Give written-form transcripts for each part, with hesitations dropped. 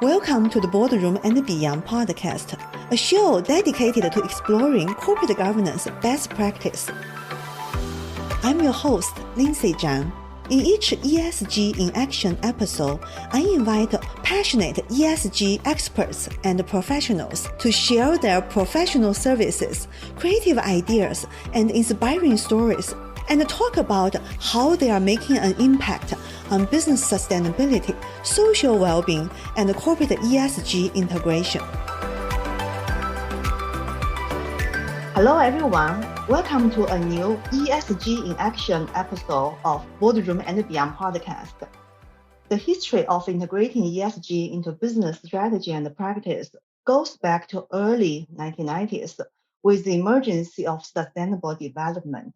Welcome to the Boardroom and Beyond podcast, a show dedicated to exploring corporate governance best practice. I'm your host, Lyndsey. In each ESG in Action episode, I invite passionate ESG experts and professionals to share their professional services, creative ideas, and inspiring stories, and talk about how they are making an impact on business sustainability, social well-being, and corporate ESG integration. Hello everyone, welcome to a new ESG in Action episode of Boardroom and Beyond podcast. The history of integrating ESG into business strategy and practice goes back to early 1990s with the emergence of sustainable development.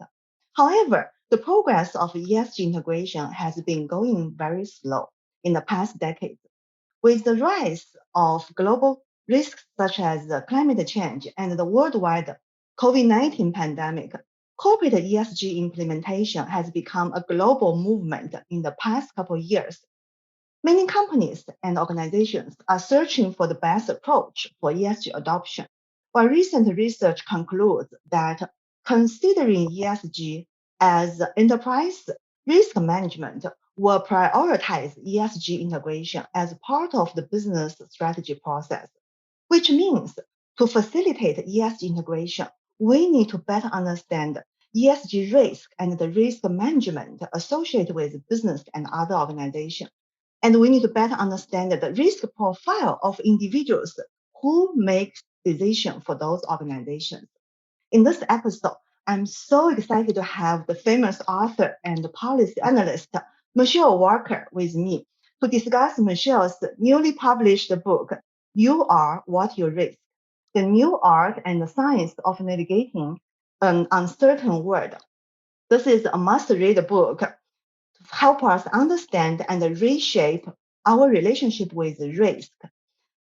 However, the progress of ESG integration has been going very slow in the past decade. With the rise of global risks such as climate change and the worldwide COVID-19 pandemic, corporate ESG implementation has become a global movement in the past couple of years. Many companies and organizations are searching for the best approach for ESG adoption, while recent research concludes that considering ESG as enterprise risk management will prioritize ESG integration as part of the business strategy process, which means to facilitate ESG integration, we need to better understand ESG risk and the risk management associated with business and other organizations. And we need to better understand the risk profile of individuals who make decisions for those organizations. In this episode, I'm so excited to have the famous author and policy analyst, Michele Wucker, with me to discuss Michelle's newly published book, You Are What You Risk, The New Art and the Science of Navigating an Uncertain World. This is a must-read book to help us understand and reshape our relationship with risk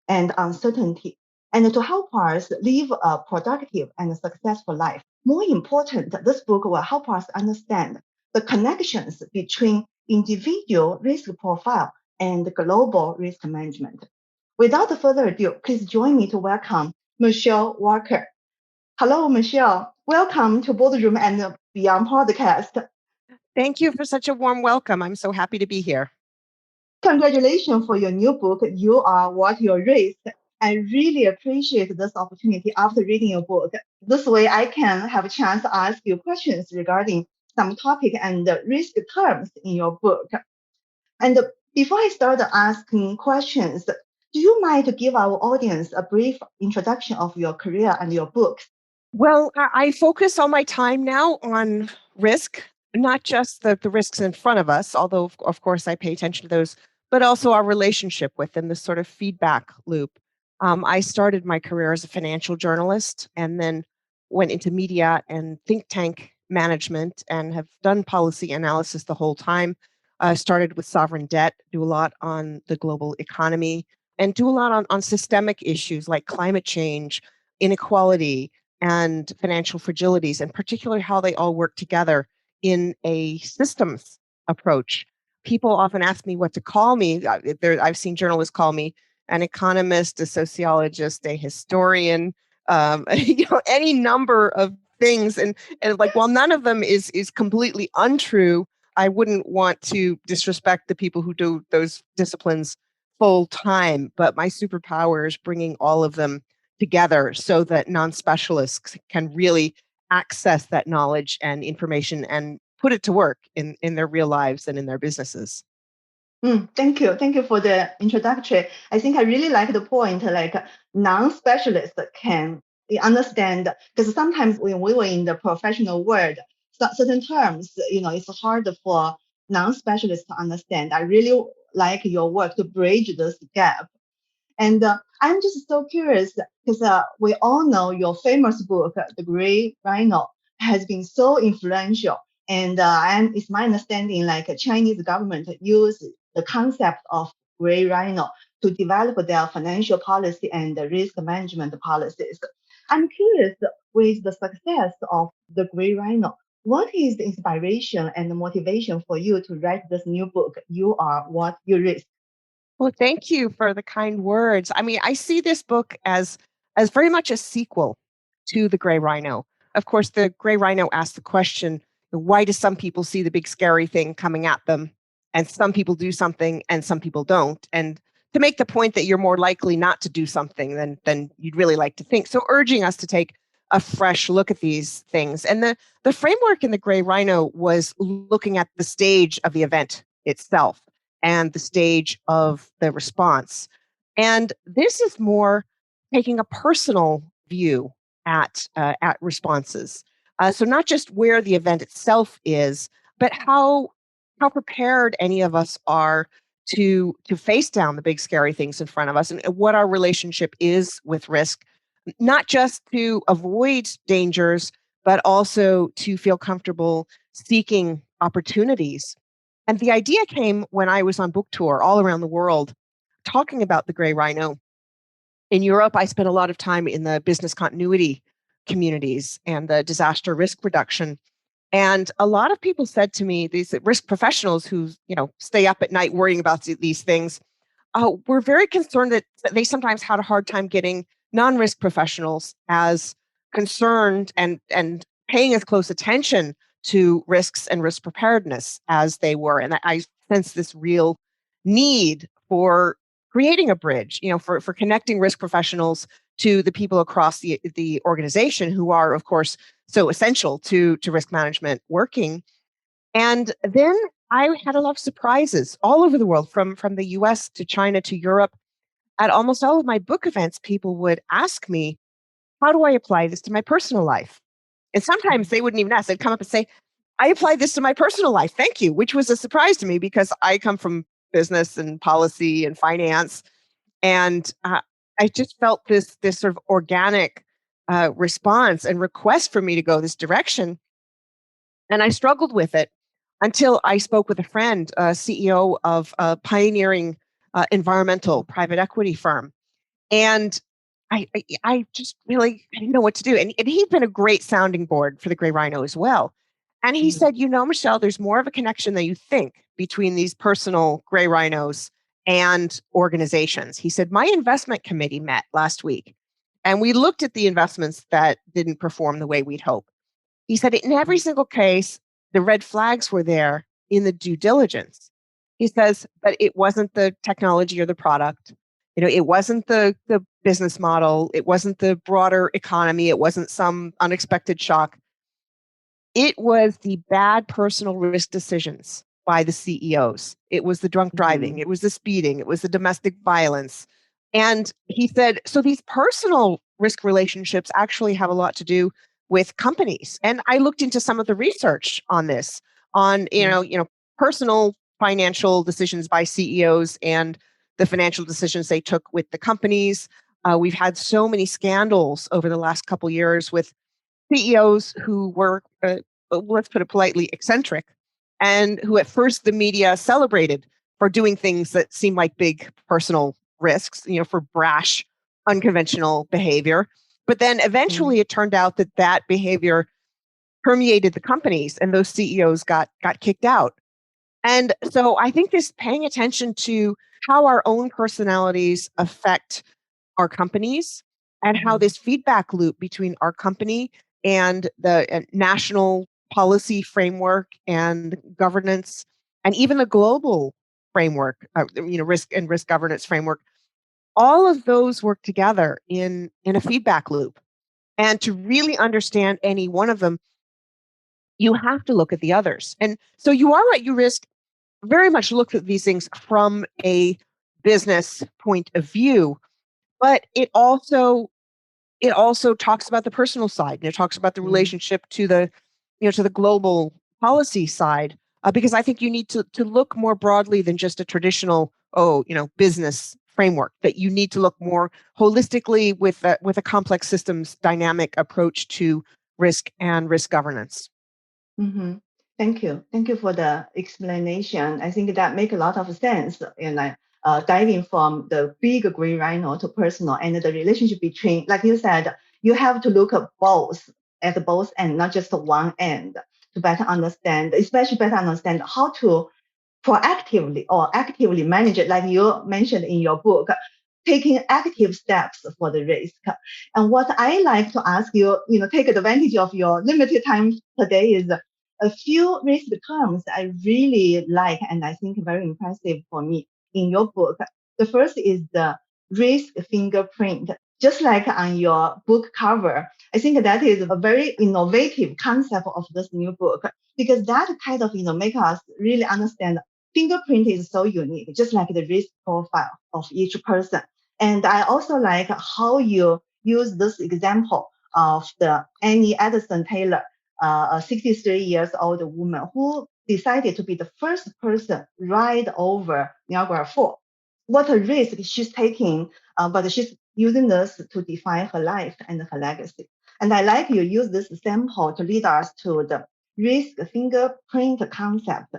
and uncertainty, and to help us live a productive and successful life. More important, this book will help us understand the connections between individual risk profile and global risk management. Without further ado, please join me to welcome Michele Wucker. Hello, Michele. Welcome to Boardroom and Beyond podcast. Thank you for such a warm welcome. I'm so happy to be here. Congratulations for your new book, You Are What You Risk. I really appreciate this opportunity after reading your book. This way I can have a chance to ask you questions regarding some topic and risk terms in your book. And before I start asking questions, do you mind to give our audience a brief introduction of your career and your books? Well, I focus all my time now on risk, not just the risks in front of us, although of course I pay attention to those, but also our relationship with them, this sort of feedback loop. I started my career as a financial journalist and then went into media and think tank management and have done policy analysis the whole time. Started with sovereign debt, do a lot on the global economy, and do a lot on systemic issues like climate change, inequality, and financial fragilities, and particularly how they all work together in a systems approach. People often ask me what to call me. I've seen journalists call me an economist, a sociologist, a historian, any number of things. And like, while none of them is completely untrue, I wouldn't want to disrespect the people who do those disciplines full time. But my superpower is bringing all of them together so that non-specialists can really access that knowledge and information and put it to work in their real lives and in their businesses. Thank you. Thank you for the introductory. I think I really like the point, like non-specialists can understand, because sometimes when we were in the professional world, certain terms, it's hard for non-specialists to understand. I really like your work to bridge this gap. And I'm just so curious, because we all know your famous book, The Gray Rhino, has been so influential. And it's my understanding, like Chinese government use the concept of gray rhino to develop their financial policy and risk management policies. I'm curious, with the success of the gray rhino, what is the inspiration and the motivation for you to write this new book, You Are What You Risk? Well, thank you for the kind words. I mean, I see this book as very much a sequel to The Gray Rhino. Of course, The Gray Rhino asked the question, why do some people see the big scary thing coming at them and some people do something and some people don't? And to make the point that you're more likely not to do something than you'd really like to think. So urging us to take a fresh look at these things. And the framework in The Gray Rhino was looking at the stage of the event itself and the stage of the response. And this is more taking a personal view at responses. So not just where the event itself is, but how prepared any of us are to face down the big scary things in front of us, and what our relationship is with risk, not just to avoid dangers, but also to feel comfortable seeking opportunities. And the idea came when I was on book tour all around the world talking about the gray rhino. In Europe, I spent a lot of time in the business continuity communities and the disaster risk reduction. And a lot of people said to me, these risk professionals who, stay up at night worrying about these things, were very concerned that they sometimes had a hard time getting non-risk professionals as concerned and paying as close attention to risks and risk preparedness as they were. And I sense this real need for creating a bridge, for connecting risk professionals to the people across the organization who are, of course, so essential to risk management working. And then I had a lot of surprises all over the world, from the US to China to Europe. At almost all of my book events, people would ask me, how do I apply this to my personal life? And sometimes they wouldn't even ask. They'd come up and say, I applied this to my personal life. Thank you, which was a surprise to me because I come from business and policy and finance. And I just felt this sort of organic response and request for me to go this direction. And I struggled with it until I spoke with a friend, CEO of a pioneering environmental private equity firm. And I just really I didn't know what to do. And he'd been a great sounding board for the Gray Rhino as well. And he said, Michele, there's more of a connection than you think between these personal Gray Rhinos and organizations. He said, my investment committee met last week and we looked at the investments that didn't perform the way we'd hoped. He said, in every single case, the red flags were there in the due diligence. He says, but it wasn't the technology or the product. It wasn't the business model. It wasn't the broader economy. It wasn't some unexpected shock. It was the bad personal risk decisions by the CEOs. It was the drunk driving. It was the speeding. It was the domestic violence. And he said, so these personal risk relationships actually have a lot to do with companies. And I looked into some of the research on this, on personal financial decisions by CEOs and the financial decisions they took with the companies. We've had so many scandals over the last couple of years with CEOs who were, let's put it politely, eccentric, and who at first the media celebrated for doing things that seemed like big personal risks, for brash, unconventional behavior. But then eventually it turned out that behavior permeated the companies and those CEOs got kicked out. And so I think this paying attention to how our own personalities affect our companies and how this feedback loop between our company and the national policy framework and governance and even the global framework, risk governance framework, all of those work together in a feedback loop. And to really understand any one of them, you have to look at the others. And so you are right, you risk very much look at these things from a business point of view, but it also talks about the personal side, and it talks about the relationship to the global policy side, because I think you need to look more broadly than just a traditional business framework. That you need to look more holistically with a complex systems dynamic approach to risk and risk governance. Mm-hmm. Thank you for the explanation. I think that makes a lot of sense. And diving from the big green rhino to personal and the relationship between, like you said, you have to look at both and not just one end to better understand, especially better understand how to proactively or actively manage it, like you mentioned in your book, taking active steps for the risk. And what I like to ask you, take advantage of your limited time today is a few risk terms I really like and I think very impressive for me in your book. The first is the risk fingerprint. Just like on your book cover, I think that is a very innovative concept of this new book, because that kind of make us really understand fingerprint is so unique, just like the risk profile of each person. And I also like how you use this example of the Annie Addison Taylor, a 63 years old woman who decided to be the first person ride over Niagara Falls. What a risk she's taking, but she's using this to define her life and her legacy. And I like you use this sample to lead us to the risk fingerprint concept,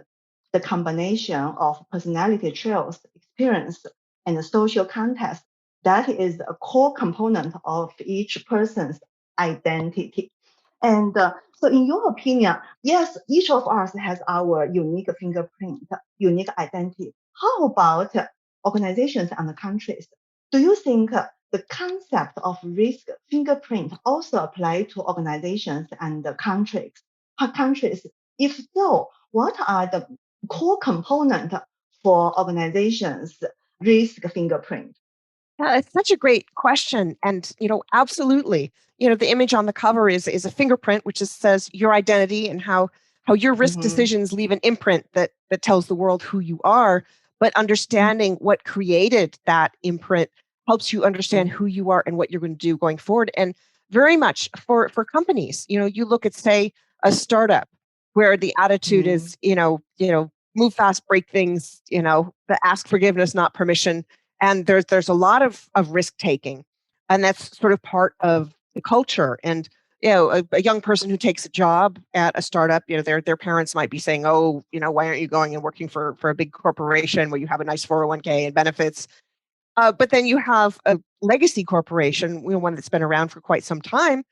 the combination of personality traits, experience, and the social context. That is a core component of each person's identity. And so, in your opinion, yes, each of us has our unique fingerprint, unique identity. How about organizations and the countries? Do you think the concept of risk fingerprint also apply to organizations and the countries? Countries? If so, what are the core components for organizations' risk fingerprint? Yeah, it's such a great question. And, absolutely. The image on the cover is a fingerprint, which just says your identity and how your risk Mm-hmm. decisions leave an imprint that tells the world who you are. But understanding what created that imprint helps you understand who you are and what you're going to do going forward. And very much for companies, you look at, say, a startup where the attitude is, move fast, break things, the ask forgiveness, not permission, and there's a lot of risk taking, and that's sort of part of the culture. And a young person who takes a job at a startup, their parents might be saying, oh, why aren't you going and working for a big corporation where you have a nice 401k and benefits? But then you have a legacy corporation, one that's been around for quite some time,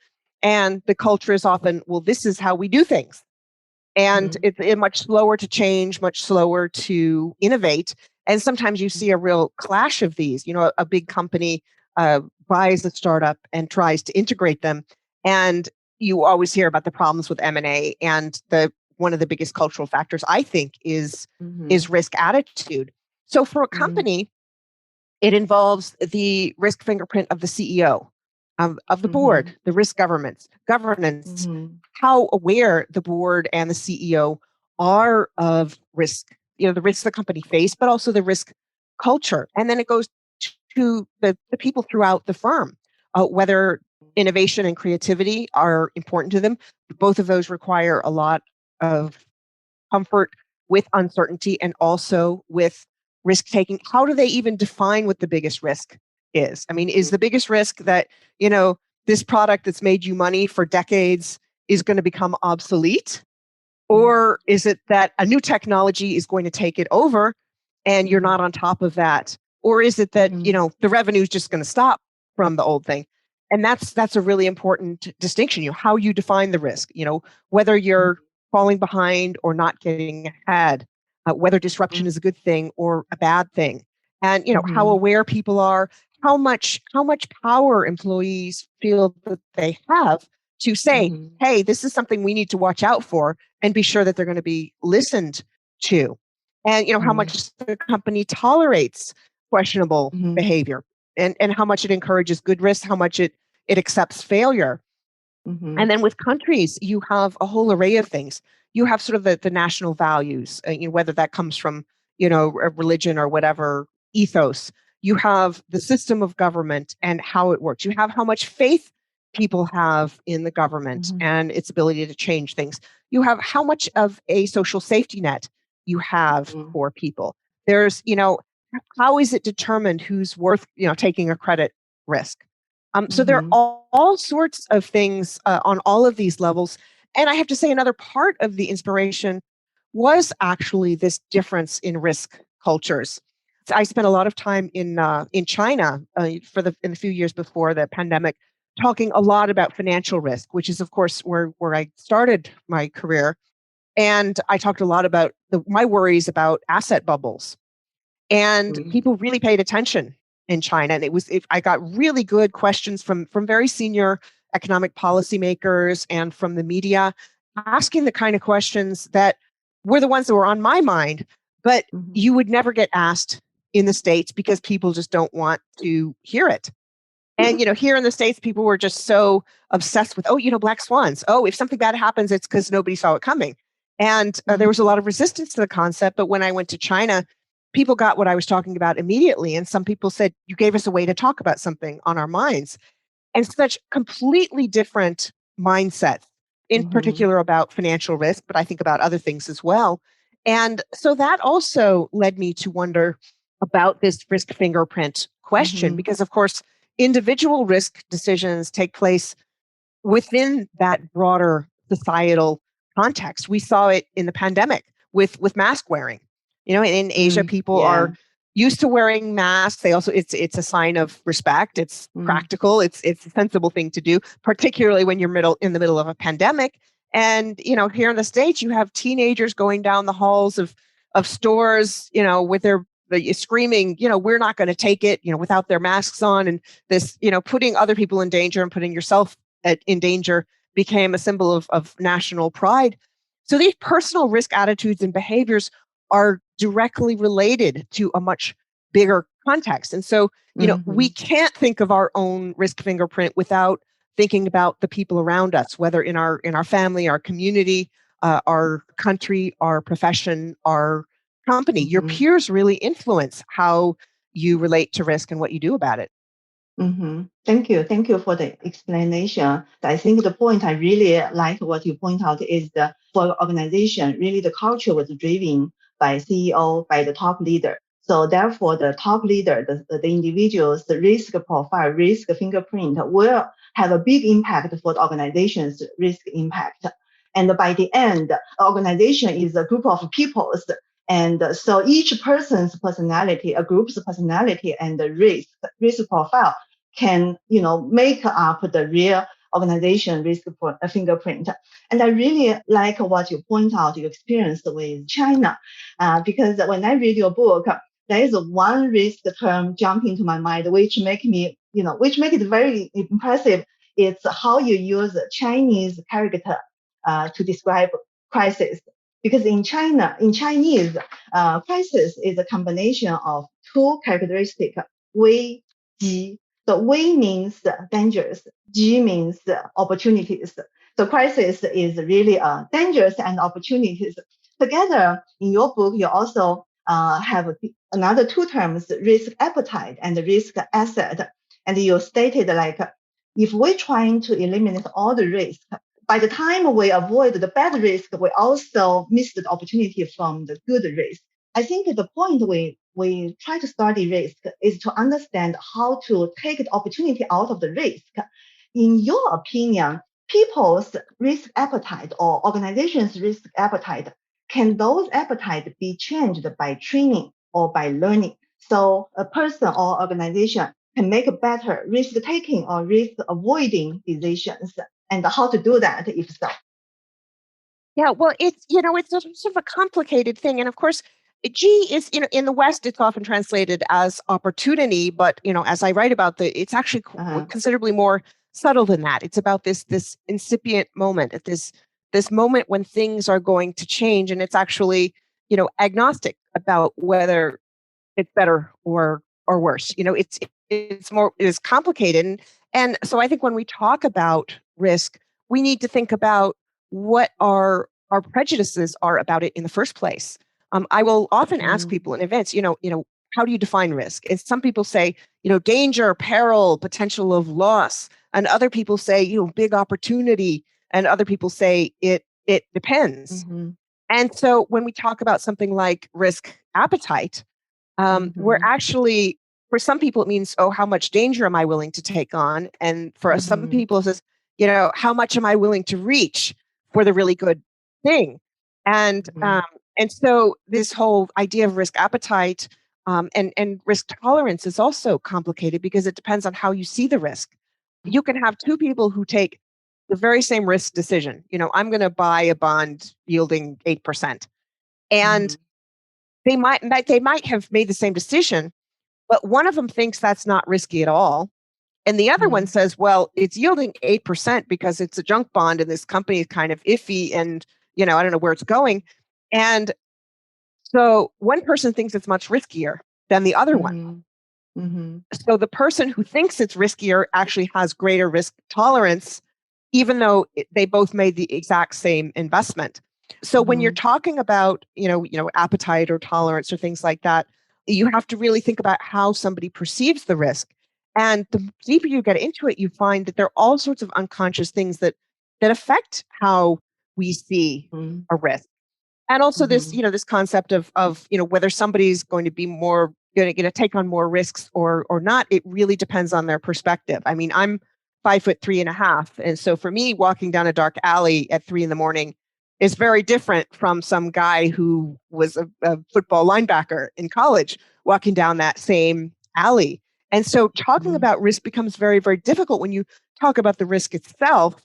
and the culture is often, well, this is how we do things. And it's much slower to change, much slower to innovate. And sometimes you see a real clash of these. A big company buys a startup and tries to integrate them. And you always hear about the problems with M&A. And one of the biggest cultural factors, I think, is risk attitude. So for a company, it involves the risk fingerprint of the CEO, of the board, the risk governance, how aware the board and the CEO are of risk, the risks the company face, but also the risk culture. And then it goes to the people throughout the firm, whether innovation and creativity are important to them. Both of those require a lot of comfort with uncertainty and also with risk taking. How do they even define what the biggest risk is? I mean, is the biggest risk that, this product that's made you money for decades is going to become obsolete? Or is it that a new technology is going to take it over and you're not on top of that? Or is it that, the revenue is just going to stop from the old thing? And that's a really important distinction, how you define the risk, whether you're falling behind or not getting ahead, whether disruption is a good thing or a bad thing. And, how aware people are, how much power employees feel that they have to say, hey, this is something we need to watch out for, and be sure that they're going to be listened to. And, how much the company tolerates questionable behavior, and how much it encourages good risk, how much it accepts failure. And then with countries, you have a whole array of things. You have sort of the national values, whether that comes from, a religion or whatever ethos. You have the system of government and how it works. You have how much faith people have in the government and its ability to change things. You have how much of a social safety net you have for people. There's, how is it determined who's worth, taking a credit risk? So there are all sorts of things on all of these levels. And I have to say, another part of the inspiration was actually this difference in risk cultures. So I spent a lot of time in China in the few years before the pandemic, talking a lot about financial risk, which is, of course, where I started my career. And I talked a lot about my worries about asset bubbles. And people really paid attention in China. And I got really good questions from very senior economic policymakers and from the media, asking the kind of questions that were the ones that were on my mind, but you would never get asked in the States because people just don't want to hear it. And, here in the States, people were just so obsessed with, black swans. Oh, if something bad happens, it's because nobody saw it coming. And there was a lot of resistance to the concept. But when I went to China, people got what I was talking about immediately. And some people said, you gave us a way to talk about something on our minds. And such completely different mindsets, in particular about financial risk, but I think about other things as well. And so that also led me to wonder about this risk fingerprint question, because of course, individual risk decisions take place within that broader societal context. We saw it in the pandemic with mask wearing. In Asia, people are used to wearing masks. They also it's a sign of respect. It's practical. It's a sensible thing to do, particularly when you're in the middle of a pandemic. And here in the States, you have teenagers going down the halls of stores, with their screaming, we're not going to take it, without their masks on, and this, putting other people in danger and putting yourself in danger became a symbol of national pride. So these personal risk attitudes and behaviors are directly related to a much bigger context. And so, we can't think of our own risk fingerprint without thinking about the people around us, whether in our family, our community, our country, our profession, our company. Your peers really influence how you relate to risk and what you do about it. Thank you. Thank you for the explanation. I think the point I really like what you point out is for organization, really the culture was driven by CEO, by the top leader. So therefore, the top leader, the individual's risk profile, risk fingerprint will have a big impact for the organization's risk impact. And by the end, organization is a group of peoples. And so each person's personality, a group's personality and the risk profile can, make up the real organization risk fingerprint. And I really like what you point out, your experience with China, because when I read your book, there is one risk term jump into my mind, which make it very impressive. It's how you use Chinese character to describe crisis. Because in Chinese, crisis is a combination of two characteristics, wei, ji. So wei means dangerous, ji means opportunities. So crisis is really dangerous and opportunities. Together, in your book, you also have another two terms, risk appetite and risk asset. And you stated if we're trying to eliminate all the risk, by the time we avoid the bad risk, we also miss the opportunity from the good risk. I think the point we try to study risk is to understand how to take the opportunity out of the risk. In your opinion, people's risk appetite or organizations' risk appetite, can those appetite be changed by training or by learning? So a person or organization can make better risk-taking or risk-avoiding decisions. And how to do that, if so? Yeah, well, it's sort of a complicated thing. And of course, G is, in the West, it's often translated as opportunity. But, as I write about it's actually considerably more subtle than that. It's about this incipient moment, this moment when things are going to change. And it's actually, agnostic about whether it's better or worse. It is complicated. And so I think when we talk about risk, we need to think about what our prejudices are about it in the first place. I will often ask people in events, how do you define risk? And some people say, danger, peril, potential of loss. And other people say, big opportunity. And other people say it depends. And so when we talk about something like risk appetite, we're actually, for some people, it means, how much danger am I willing to take on? And for some people, it says, how much am I willing to reach for the really good thing? And so this whole idea of risk appetite and risk tolerance is also complicated because it depends on how you see the risk. You can have two people who take the very same risk decision. I'm going to buy a bond yielding 8%. And they might have made the same decision, but one of them thinks that's not risky at all. And the other one says, well, it's yielding 8% because it's a junk bond and this company is kind of iffy and, I don't know where it's going. And so one person thinks it's much riskier than the other one. So the person who thinks it's riskier actually has greater risk tolerance, even though they both made the exact same investment. So when you're talking about, appetite or tolerance or things like that, you have to really think about how somebody perceives the risk. And the deeper you get into it, you find that there are all sorts of unconscious things that affect how we see a risk. And also this, this concept of whether somebody's going to be more going to take on more risks or not, it really depends on their perspective. I mean, I'm 5'3.5". And so for me, walking down a dark alley at 3 a.m. is very different from some guy who was a football linebacker in college walking down that same alley. And so talking about risk becomes very, very difficult when you talk about the risk itself,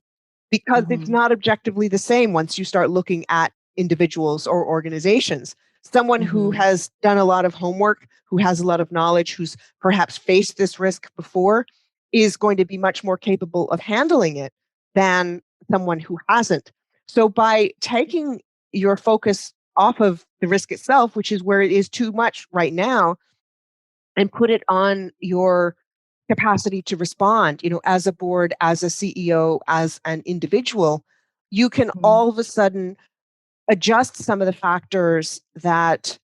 because it's not objectively the same once you start looking at individuals or organizations. Someone who has done a lot of homework, who has a lot of knowledge, who's perhaps faced this risk before, is going to be much more capable of handling it than someone who hasn't. So by taking your focus off of the risk itself, which is where it is too much right now, and put it on your capacity to respond, as a board, as a CEO, as an individual, you can all of a sudden adjust some of the factors that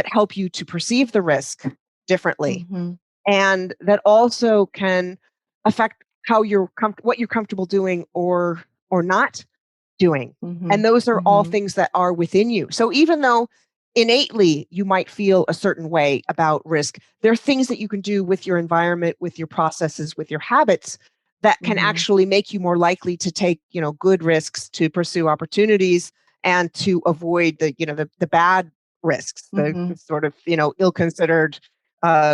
help you to perceive the risk differently, and that also can affect how what you're comfortable doing or not doing. And those are all things that are within you. So even though innately you might feel a certain way about risk, there are things that you can do with your environment, with your processes, with your habits that can actually make you more likely to take, good risks, to pursue opportunities, and to avoid the bad risks, the sort of, ill-considered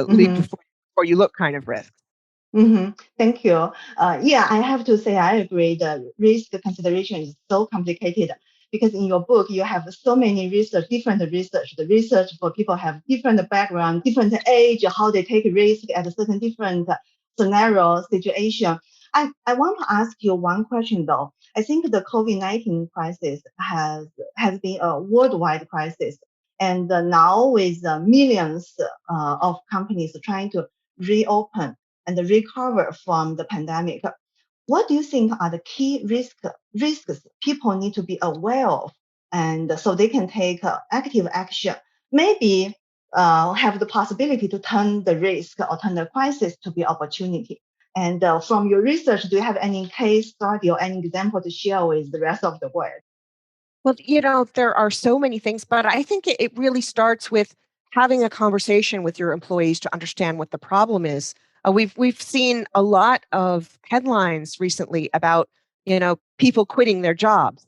leap before you look kind of risks. Thank you. Yeah, I have to say I agree. The risk consideration is so complicated because in your book you have so many different research. The research for people have different background, different age, how they take risk at a certain different scenario situation. I want to ask you one question though. I think the COVID-19 crisis has been a worldwide crisis, and now with millions of companies trying to reopen and recover from the pandemic. What do you think are the key risks people need to be aware of, and so they can take active action? Maybe have the possibility to turn the risk or turn the crisis to be opportunity. And from your research, do you have any case study or any example to share with the rest of the world? Well, there are so many things, but I think it really starts with having a conversation with your employees to understand what the problem is. We've seen a lot of headlines recently about people quitting their jobs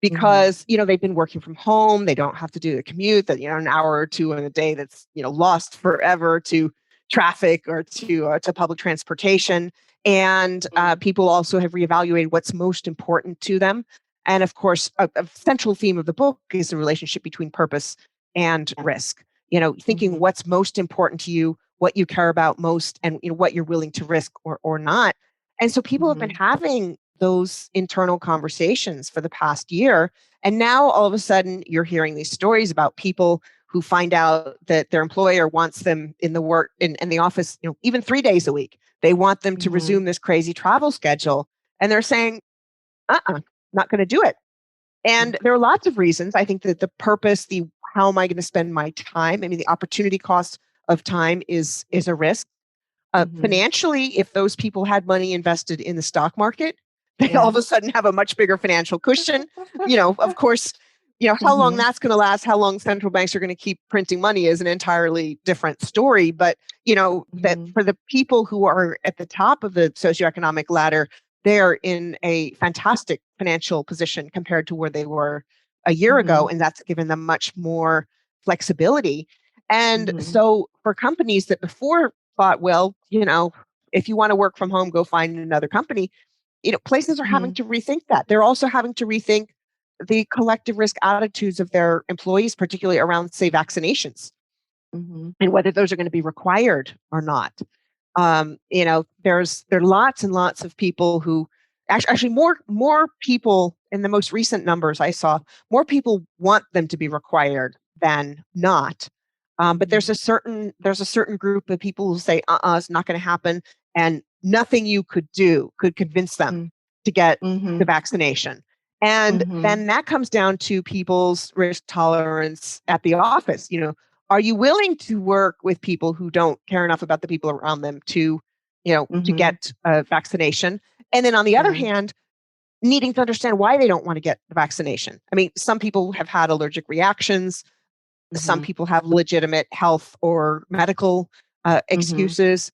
because they've been working from home. They don't have to do the commute that an hour or two in a day that's lost forever to traffic or to public transportation. And people also have reevaluated what's most important to them. And of course, a central theme of the book is the relationship between purpose and risk. Thinking what's most important to you, what you care about most, and what you're willing to risk or not. And so people have been having those internal conversations for the past year. And now all of a sudden you're hearing these stories about people who find out that their employer wants them in the office, even 3 days a week. They want them to resume this crazy travel schedule. And they're saying, not going to do it. And there are lots of reasons. I think that the purpose, how am I going to spend my time? I mean, the opportunity cost of time is a risk. Financially, if those people had money invested in the stock market, they all of a sudden have a much bigger financial cushion. Of course, how long that's going to last, how long central banks are going to keep printing money is an entirely different story. But, that for the people who are at the top of the socioeconomic ladder, they're in a fantastic financial position compared to where they were a year ago. And that's given them much more flexibility. And so for companies that before thought, well, if you want to work from home, go find another company. places are having to rethink that. They're also having to rethink the collective risk attitudes of their employees, particularly around, say, vaccinations, and whether those are going to be required or not. There are lots and lots of people who actually more people in the most recent numbers I saw, more people want them to be required than not. But there's a certain group of people who say, it's not going to happen, and nothing you could do could convince them to get the vaccination. And then that comes down to people's risk tolerance at the office. Are you willing to work with people who don't care enough about the people around them to get a vaccination? And then on the other hand, needing to understand why they don't want to get the vaccination. I mean, some people have had allergic reactions. Some people have legitimate health or medical excuses.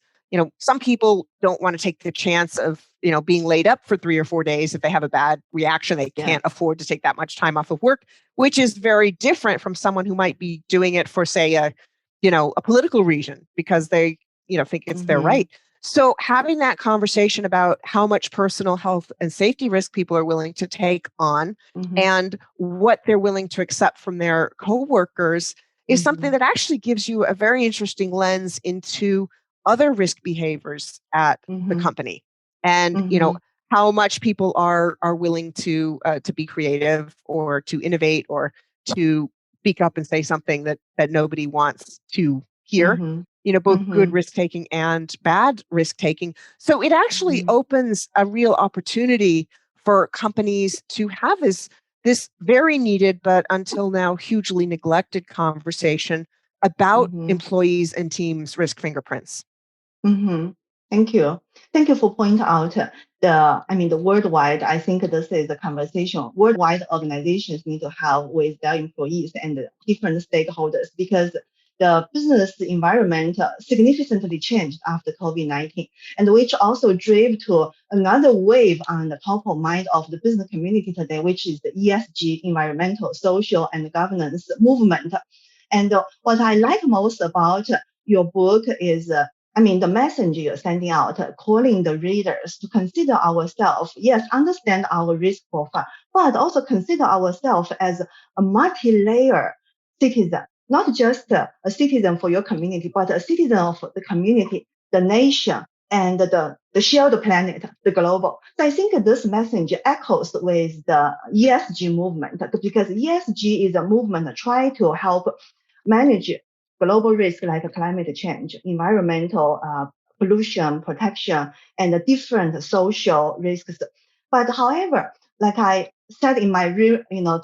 Some people don't want to take the chance of, being laid up for 3 or 4 days. If they have a bad reaction, they can't afford to take that much time off of work, which is very different from someone who might be doing it for, say, a political reason because they, think it's their right. So having that conversation about how much personal health and safety risk people are willing to take on and what they're willing to accept from their coworkers is something that actually gives you a very interesting lens into other risk behaviors at the company, and how much people are willing to be creative or to innovate or to speak up and say something that nobody wants to hear. Both good risk taking and bad risk taking. So it actually opens a real opportunity for companies to have this very needed, but until now hugely neglected conversation about employees and teams' risk fingerprints. Thank you. Thank you for pointing out the worldwide. I think this is a conversation worldwide organizations need to have with their employees and different stakeholders, because the business environment significantly changed after COVID-19, and which also drove to another wave on the top of mind of the business community today, which is the ESG, environmental, social, and governance movement. And what I like most about your book is the message you're sending out, calling the readers to consider ourselves, yes, understand our risk profile, but also consider ourselves as a multi-layer citizen, not just a citizen for your community, but a citizen of the community, the nation, and the shared planet, the global. So I think this message echoes with the ESG movement, because ESG is a movement that tries to help manage global risk like climate change, environmental pollution protection, and the different social risks. But however, like I said in my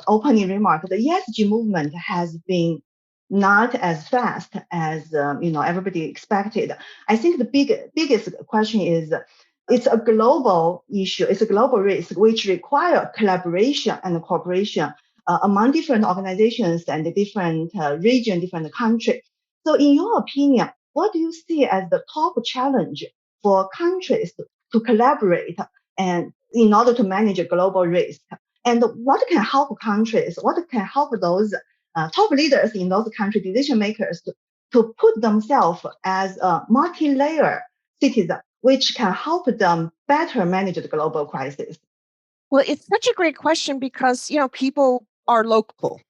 opening remark, the ESG movement has been not as fast as everybody expected. I think the biggest question is it's a global issue, it's a global risk which require collaboration and cooperation among different organizations and the different region, different country. So in your opinion, what do you see as the top challenge for countries to collaborate and in order to manage a global risk? And what can help countries, what can help those top leaders in those country, decision makers, to put themselves as a multi-layer citizen, which can help them better manage the global crisis? Well, it's such a great question because, people are local.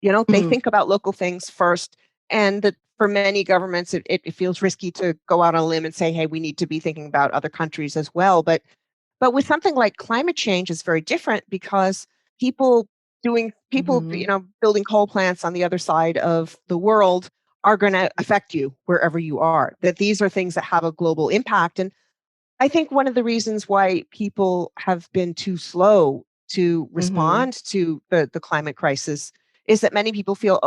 They think about local things first. And that for many governments, it feels risky to go out on a limb and say, hey, we need to be thinking about other countries as well. But with something like climate change, is very different because people building coal plants on the other side of the world are going to affect you wherever you are. That these are things that have a global impact. And I think one of the reasons why people have been too slow to respond to the climate crisis is that many people feel,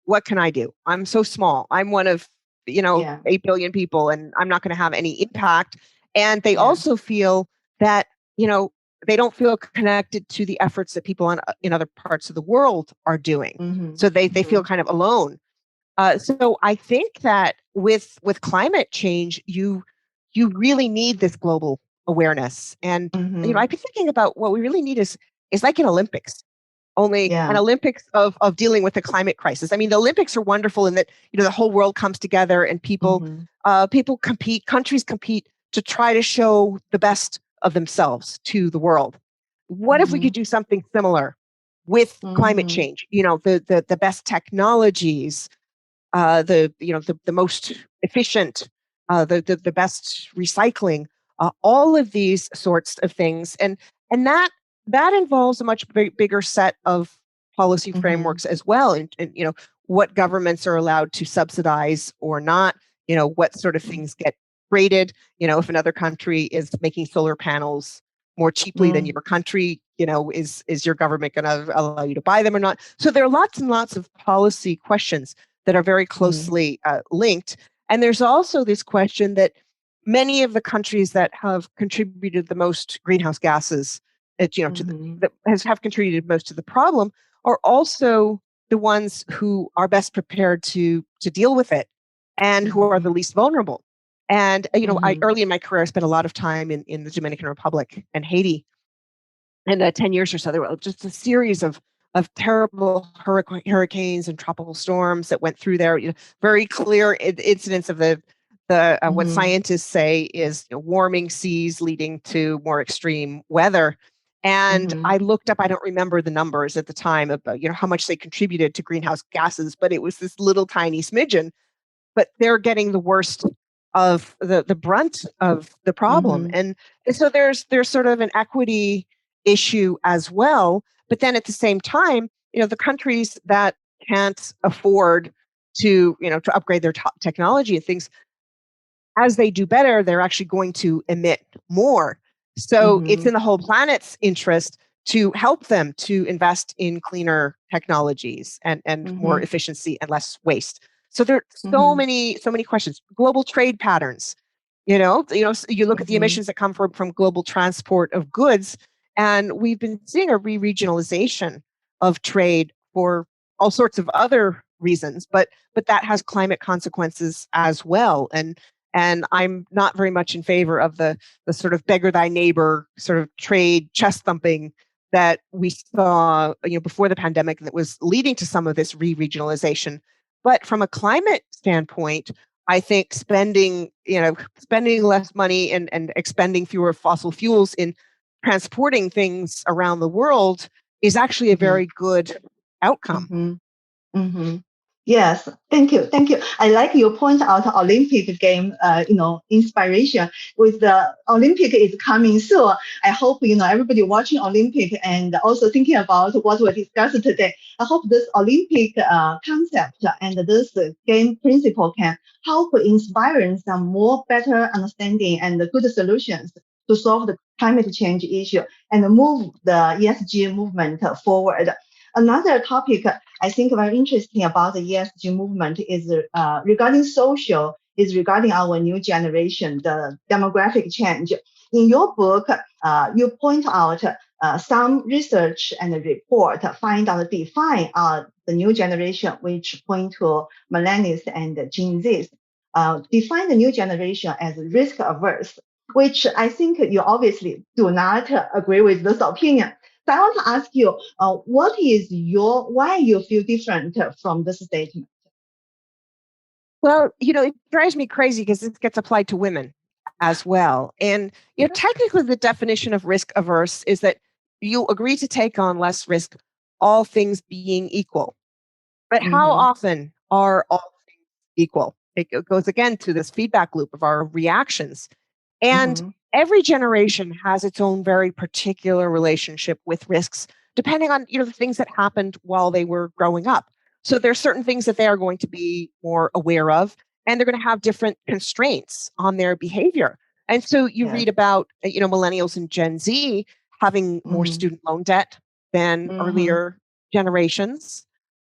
what can I do? I'm so small. I'm one of 8 billion people, and I'm not going to have any impact. And they also feel that they don't feel connected to the efforts that people in other parts of the world are doing. So they feel kind of alone. So I think that with climate change, you really need this global awareness. And I've been thinking about what we really need is like an Olympics, only an Olympics of dealing with the climate crisis. I mean, the Olympics are wonderful in that the whole world comes together and people compete, countries compete to try to show the best of themselves to the world. What if we could do something similar with climate change? The best technologies, the most efficient, the best recycling, all of these sorts of things, and that involves a much bigger set of policy frameworks as well, and what governments are allowed to subsidize or not. What sort of things get rated. If another country is making solar panels more cheaply than your country, is your government going to allow you to buy them or not? So there are lots and lots of policy questions that are very closely linked. And there's also this question that many of the countries that have contributed the most greenhouse gases, that have contributed most to the problem, are also the ones who are best prepared to deal with it and who are the least vulnerable. And I early in my career, I spent a lot of time in the Dominican Republic and Haiti. And 10 years or so, there were just a series of terrible hurricanes and tropical storms that went through there. Very clear incidents of the what scientists say is warming seas leading to more extreme weather. And I looked up, I don't remember the numbers at the time of how much they contributed to greenhouse gases, but it was this little tiny smidgen. But they're getting the worst of the brunt of the problem. And so there's sort of an equity issue as well. But then at the same time, the countries that can't afford to upgrade their technology and things, as they do better, they're actually going to emit more. So it's in the whole planet's interest to help them to invest in cleaner technologies and more efficiency and less waste. So there are so many questions. Global trade patterns. You look at the emissions that come from global transport of goods, and we've been seeing a re-regionalization of trade for all sorts of other reasons, but that has climate consequences as well. And I'm not very much in favor of the sort of beggar thy neighbor sort of trade chest thumping that we saw before the pandemic that was leading to some of this re-regionalization. But from a climate standpoint, I think spending less money and expending fewer fossil fuels in transporting things around the world is actually a very good outcome. Yes, thank you. I like you point out Olympic game, inspiration. With the Olympic is coming soon. I hope everybody watching Olympic and also thinking about what we discussed today. I hope this Olympic concept and this game principle can help inspire some more better understanding and good solutions to solve the climate change issue and move the ESG movement forward. Another topic I think very interesting about the ESG movement is regarding social, is regarding our new generation, the demographic change. In your book, you point out some research and report define the new generation, which point to millennials and Gen Z. Define the new generation as risk averse, which I think you obviously do not agree with this opinion. So I want to ask you, why you feel different from this statement? Well, it drives me crazy because this gets applied to women as well. And technically the definition of risk averse is that you agree to take on less risk, all things being equal. But how often are all things equal? It goes again to this feedback loop of our reactions. And every generation has its own very particular relationship with risks, depending on the things that happened while they were growing up. So there's certain things that they are going to be more aware of, and they're going to have different constraints on their behavior. And so you read about millennials and Gen Z having more student loan debt than earlier generations.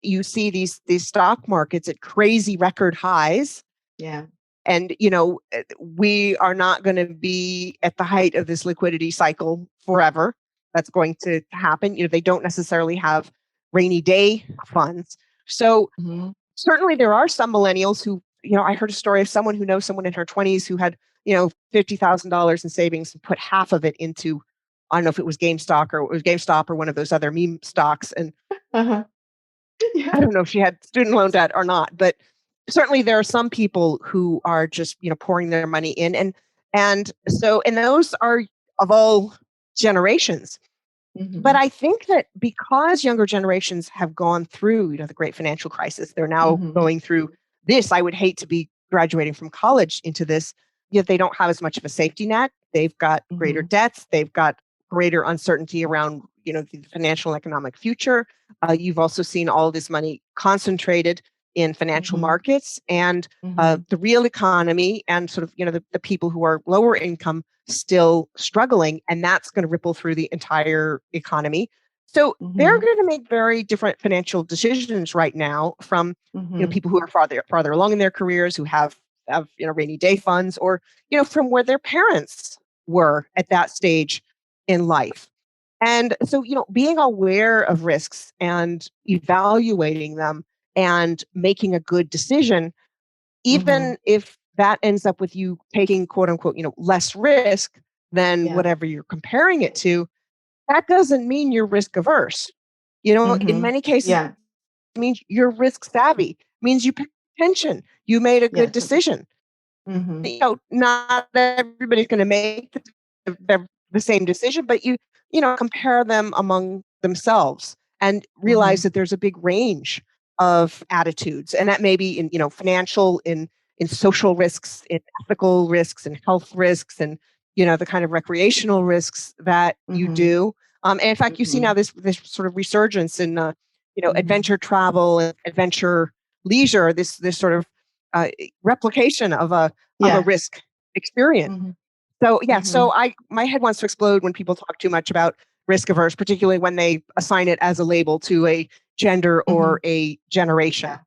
You see these stock markets at crazy record highs. Yeah. And, we are not going to be at the height of this liquidity cycle forever. That's going to happen. They don't necessarily have rainy day funds. So certainly there are some millennials who, I heard a story of someone who knows someone in her 20s who had, $50,000 in savings and put half of it into, I don't know if it was GameStop or one of those other meme stocks. And I don't know if she had student loan debt or not, but certainly there are some people who are just pouring their money in, and those are of all generations. Mm-hmm. But I think that because younger generations have gone through, the great financial crisis, they're now Mm-hmm. going through this. I would hate to be graduating from college into this, yet they don't have as much of a safety net. They've got greater debts. They've got greater uncertainty around, the financial and economic future. You've also seen all this money concentrated in financial markets, and the real economy and sort of, the people who are lower income still struggling, and that's going to ripple through the entire economy. So they're going to make very different financial decisions right now from people who are farther along in their careers, who have rainy day funds, or from where their parents were at that stage in life. And so, being aware of risks and evaluating them and making a good decision, even if that ends up with you taking, quote unquote, less risk than whatever you're comparing it to, that doesn't mean you're risk averse. In many cases, it means you're risk savvy, means you pay attention, you made a good decision. Not everybody's going to make the same decision, but you compare them among themselves and realize that there's a big range of attitudes, and that may be in financial, in social risks, in ethical risks, in health risks, and the kind of recreational risks that you do. And in fact, you see now this sort of resurgence in adventure travel and adventure leisure, this sort of replication of a risk experience. So so my head wants to explode when people talk too much about risk averse, particularly when they assign it as a label to a gender or a generation.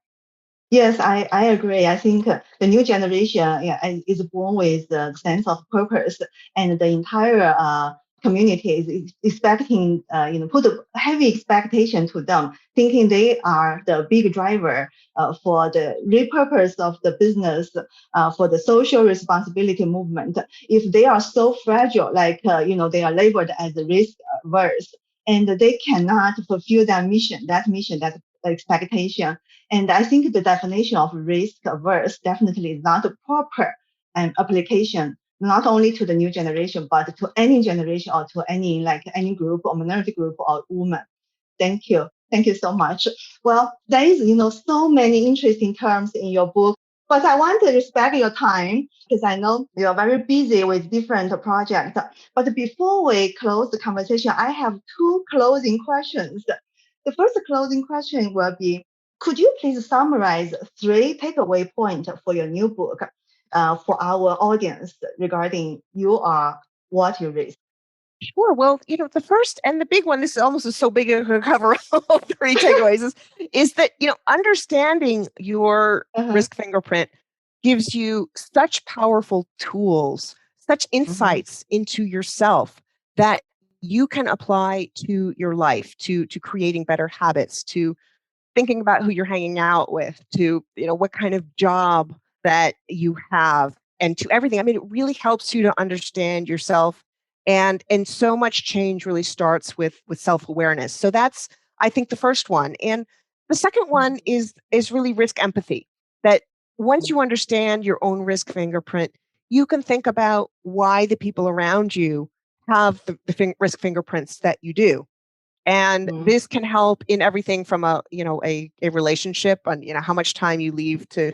Yes, I agree. I think the new generation is born with the sense of purpose, and the entire community is expecting, put a heavy expectation to them, thinking they are the big driver for the repurpose of the business, for the social responsibility movement. If they are so fragile, like, they are labeled as risk averse, and they cannot fulfill that mission, that expectation. And I think the definition of risk averse definitely is not a proper application, not only to the new generation, but to any generation or to any group or minority group or woman. Thank you. Thank you so much. Well, there is, so many interesting terms in your book, but I want to respect your time because I know you're very busy with different projects. But before we close the conversation, I have two closing questions. The first closing question will be, could you please summarize 3 takeaway points for your new book for our audience regarding you are what you risk? Sure. Well, the first and the big one, this is almost so big it could cover all 3 takeaways, is that, understanding your risk fingerprint gives you such powerful tools, such insights into yourself that you can apply to your life, to creating better habits, to thinking about who you're hanging out with, to what kind of job that you have, and to everything. I mean, it really helps you to understand yourself, and so much change really starts with self-awareness. So that's, I think, the first one. And the second one is really risk empathy, that once you understand your own risk fingerprint, you can think about why the people around you have the risk fingerprints that you do. And this can help in everything from a relationship, on how much time you leave to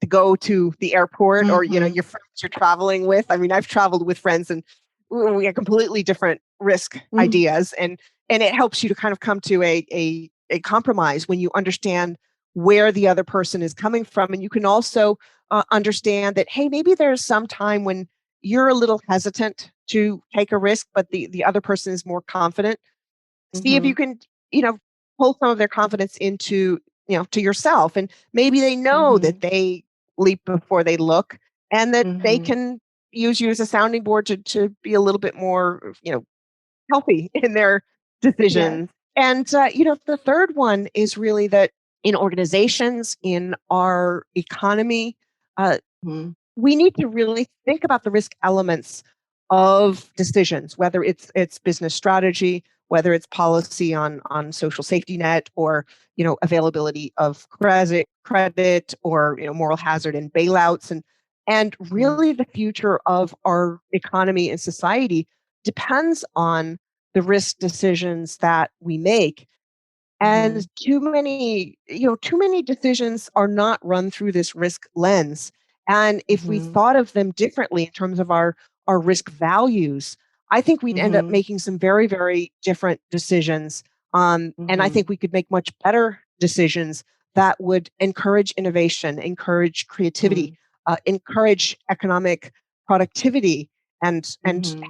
go to the airport, or your friends you're traveling with. I mean, I've traveled with friends, and we have completely different risk ideas, and it helps you to kind of come to a compromise when you understand where the other person is coming from. And you can also understand that, hey, maybe there's some time when you're a little hesitant to take a risk, but the other person is more confident. See if you can, pull some of their confidence into, to yourself. And maybe they know that they leap before they look, and that they can use you as a sounding board to be a little bit more, healthy in their decisions. And, the third one is really that in organizations, in our economy, we need to really think about the risk elements of decisions, whether it's business strategy, whether it's policy on social safety net, or availability of credit, or moral hazard and bailouts, and really the future of our economy and society depends on the risk decisions that we make. And too many decisions are not run through this risk lens. And if we thought of them differently in terms of our risk values, I think we'd end up making some very, very different decisions. And I think we could make much better decisions that would encourage innovation, encourage creativity, encourage economic productivity and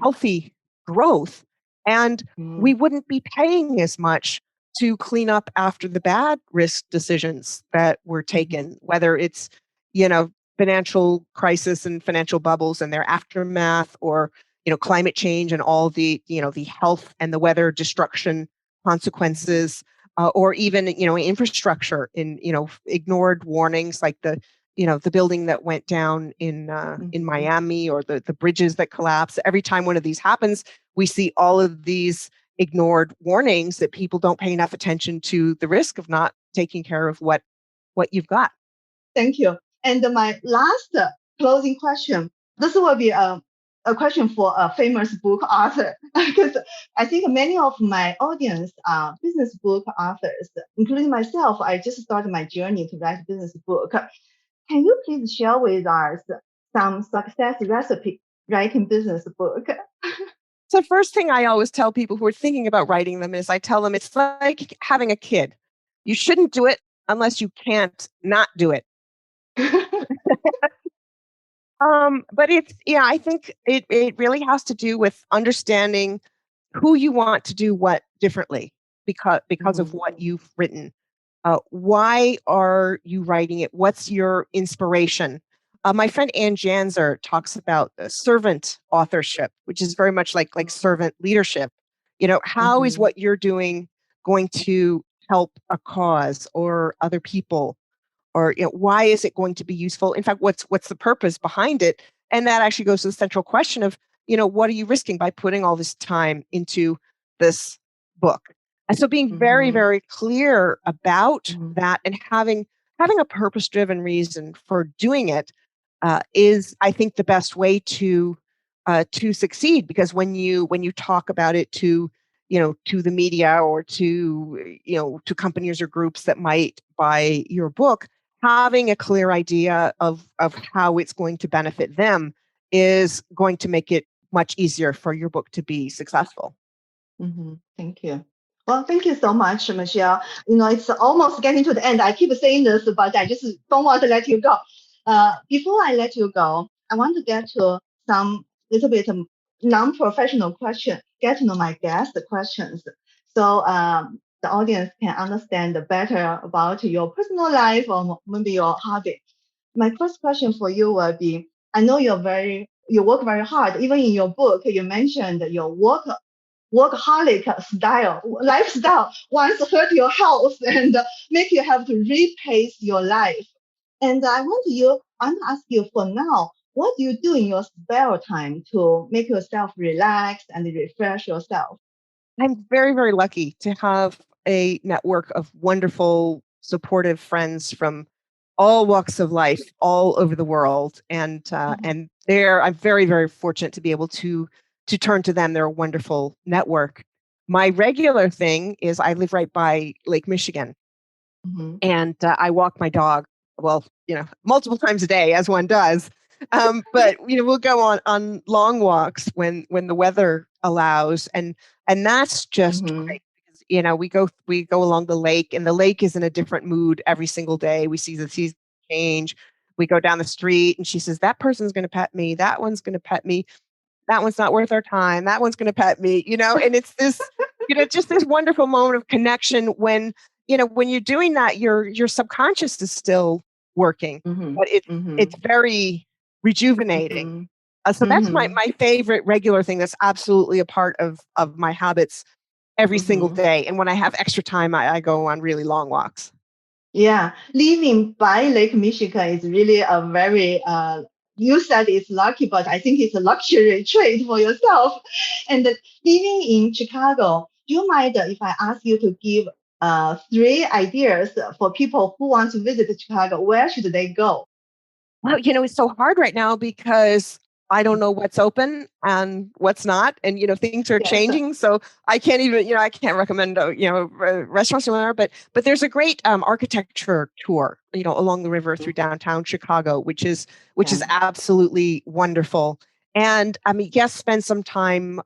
healthy growth. And we wouldn't be paying as much to clean up after the bad risk decisions that were taken, whether it's, financial crisis and financial bubbles and their aftermath, or, climate change and all the, the health and the weather destruction consequences, or even, infrastructure in, ignored warnings like the building that went down in Miami, or the bridges that collapse. Every time one of these happens, we see all of these ignored warnings that people don't pay enough attention to the risk of not taking care of what you've got. Thank you. And my last closing question, this will be a question for a famous book author, because I think many of my audience are business book authors, including myself. I just started my journey to write a business book. Can you please share with us some success recipe writing business book? So the first thing I always tell people who are thinking about writing them is I tell them it's like having a kid. You shouldn't do it unless you can't not do it. But I think it really has to do with understanding who you want to do what differently because of what you've written. Why are you writing it? What's your inspiration? My friend Ann Janzer talks about servant authorship, which is very much like servant leadership. How is what you're doing going to help a cause or other people? Or why is it going to be useful? In fact, what's the purpose behind it? And that actually goes to the central question of, what are you risking by putting all this time into this book? And so being very, very clear about that and having a purpose-driven reason for doing it is, I think, the best way to succeed. Because when you talk about it to the media or to companies or groups that might buy your book, having a clear idea of how it's going to benefit them is going to make it much easier for your book to be successful. Thank you. Well, thank you so much, Michele. It's almost getting to the end. I keep saying this, but I just don't want to let you go. Before I let you go, I want to get to some little bit non-professional question, get to know my guest questions. So the audience can understand better about your personal life or maybe your hobby. My first question for you will be, I know you work very hard. Even in your book, you mentioned your workaholic lifestyle once hurt your health and make you have to repace your life. And I want to ask you for now, what do you do in your spare time to make yourself relax and refresh yourself? I'm very, very lucky to have a network of wonderful, supportive friends from all walks of life, all over the world, and I'm very, very fortunate to be able to turn to them. They're a wonderful network. My regular thing is I live right by Lake Michigan, and I walk my dog. Well, multiple times a day, as one does. But we'll go on long walks when the weather allows, and that's just great. Because, we go along the lake, and the lake is in a different mood every single day. We see the season change. We go down the street, and she says, "That person's going to pet me. That one's going to pet me. That one's not worth our time. That one's going to pet me." And it's this, just this wonderful moment of connection when you're doing that, your subconscious is still working, but it's very rejuvenating. So that's my favorite regular thing. That's absolutely a part of my habits every single day. And when I have extra time, I go on really long walks. Yeah, living by Lake Michigan is really a very, you said it's lucky, but I think it's a luxury trait for yourself. And living in Chicago, do you mind if I ask you to give 3 ideas for people who want to visit Chicago? Where should they go? Well, it's so hard right now because I don't know what's open and what's not. And, things are Yes. changing. So I can't even, I can't recommend, restaurants or whatever, but there's a great architecture tour, along the river through downtown Chicago, which is absolutely wonderful. And yes, spend some time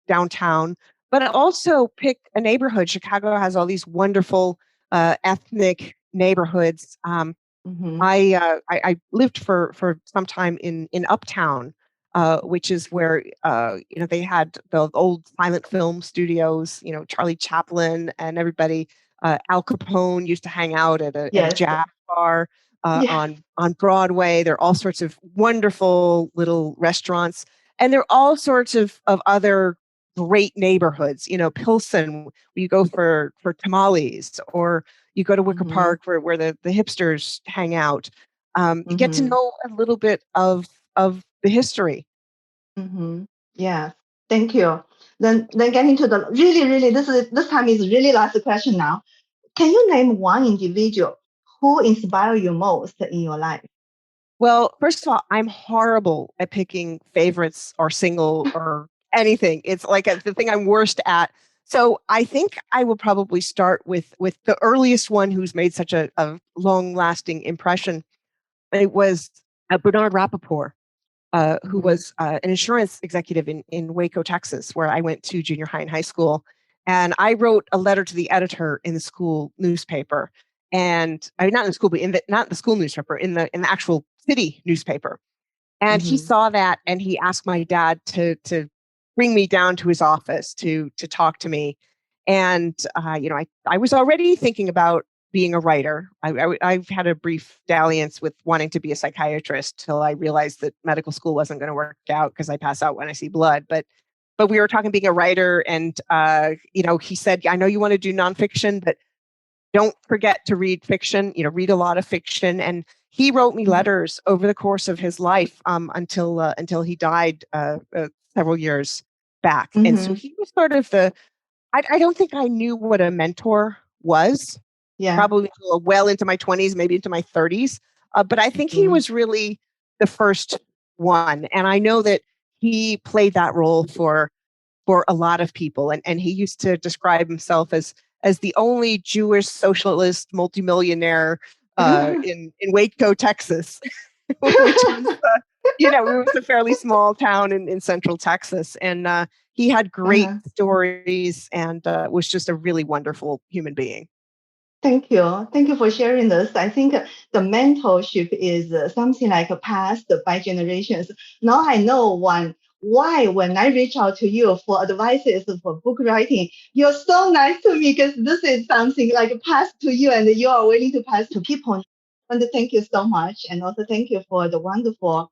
downtown, but also pick a neighborhood. Chicago has all these wonderful ethnic neighborhoods. I lived for some time in Uptown, which is where they had the old silent film studios. Charlie Chaplin and everybody. Al Capone used to hang out at a jazz bar on Broadway. There are all sorts of wonderful little restaurants, and there are all sorts of other great neighborhoods. Pilsen, where you go for tamales, or you go to Wicker Park where the hipsters hang out. You get to know a little bit of the history. Yeah, thank you. Then getting to the really this time is really last question now. Can you name one individual who inspired you most in your life? Well, first of all, I'm horrible at picking favorites or single or anything. It's like the thing I'm worst at. So I think I will probably start with the earliest one who's made such a long-lasting impression. It was Bernard Rappaport, who was an insurance executive in Waco, Texas, where I went to junior high and high school. And I wrote a letter to the editor in the school newspaper, and not in the school, but not in the school newspaper, in the actual city newspaper. And he saw that, and he asked my dad to bring me down to his office to talk to me. And I was already thinking about being a writer. I've had a brief dalliance with wanting to be a psychiatrist till I realized that medical school wasn't going to work out because I pass out when I see blood. But we were talking being a writer, and he said, "I know you want to do nonfiction, but don't forget to read fiction. Read a lot of fiction." And he wrote me letters over the course of his life until he died several years back. And so he was sort of I don't think I knew what a mentor was. Yeah. Probably well into my 20s, maybe into my 30s. But I think he was really the first one. And I know that he played that role for a lot of people. And he used to describe himself as the only Jewish socialist multimillionaire in Waco, Texas, which was, it was a fairly small town in central Texas. And he had great stories and was just a really wonderful human being. Thank you. Thank you for sharing this. I think the mentorship is something like passed by generations. Now I know why when I reach out to you for advices for book writing, you're so nice to me because this is something like passed to you and you are willing to pass to people. And thank you so much. And also thank you for the wonderful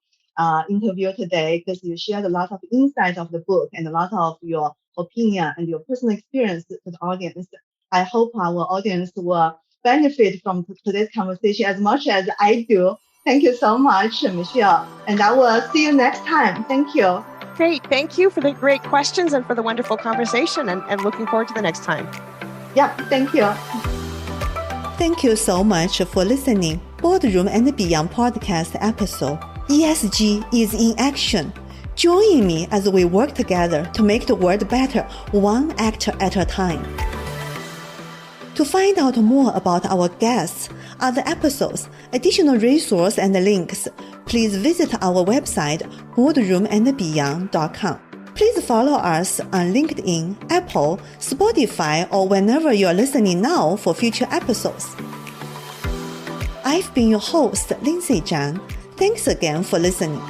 interview today because you shared a lot of insights of the book and a lot of your opinion and your personal experience to the audience. I hope our audience will benefit from today's conversation as much as I do. Thank you so much, Michele. And I will see you next time. Thank you. Great. Thank you for the great questions and for the wonderful conversation, and looking forward to the next time. Yep. Thank you. Thank you so much for listening. Boardroom and Beyond podcast episode. ESG is in action. Join me as we work together to make the world better, one actor at a time. To find out more about our guests, other episodes, additional resources and links, please visit our website, boardroomandbeyond.com. Please follow us on LinkedIn, Apple, Spotify, or whenever you're listening now for future episodes. I've been your host, Lyndsey. Thanks again for listening.